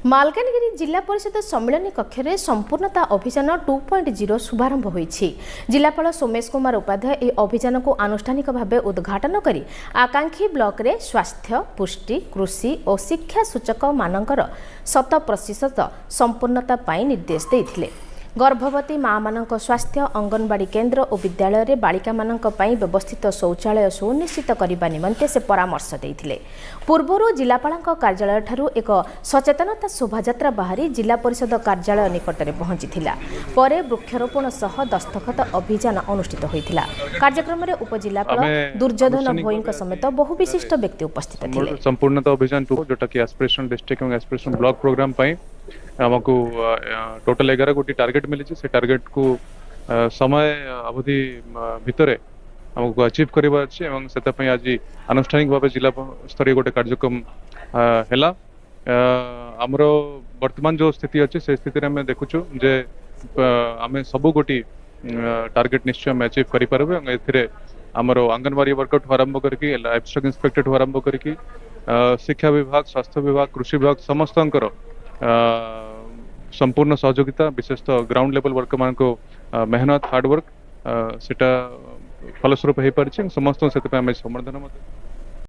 मालकानगिरी जिला परिषद सम्मिलन कक्ष में संपूर्णता अभियान 2.0 शुभारंभ होईछि। जिलापाल सोमेश कुमार उपाध्याय यह अभियान को आनुष्ठानिक भाव उद्घाटन करी आकांक्षी ब्लॉक रे स्वास्थ्य पुष्टि कृषि और शिक्षा सूचक मानकर 100% संपूर्णता पाई निर्देश देथिले। गर्भवती माँ मानक स्वास्थ्य अंगनवाड़ी केन्द्र और विद्यालय रे बालिका मानक पई व्यवस्थित शौचालय सुनिश्चित करने निमंते से परामर्श देथिले। पूर्वरु जिलापालक कार्यालय ठारू एक सचेतनता शोभायात्रा बाहरी जिला परिषद कार्यालय निकट में पहुंचीथिला। परे वृक्षरोपण सह दस्तखत अभियान अनुष्ठित होइथिला। कार्यक्रम में उपजिलापाल दुर्योधन भोईंक समेत बहु विशिष्ट व्यक्ति उपस्थित थिले। संपूर्णता अभियान जोटा कि एस्पिरेशनल डिस्ट्रिक्ट और एस्पिरेशनल ब्लॉक प्रोग्राम पई हमको टोटल 11 गोटी टार्गेट मिली से टार्गेट को समय अवधि भितर हमको अचीव करबार अछि एवं सेता पई आज आनुष्ठानिक भाव जिला स्तरीय गोटे कार्यक्रम हैला। हमरो वर्तमान जो स्थिति अछि से स्थिति रे हम देखुछु जे आमे सब गोटी टार्गेट निश्चय हम अचीव करि परबे एवं एथिरे हमरो आंगनवाड़ी वर्कर आरंभ करके लाइफ स्टॉक इंस्पेक्टर आरंभ करके शिक्षा विभाग स्वास्थ्य विभाग कृषि विभाग समस्तंकर संपूर्ण सहयोगिता विशेषतः ग्राउंड लेवल वर्कर मान को मेहनत हार्डवर्क सेटा फलस्वरूप हो पारि समस्त से समर्थन।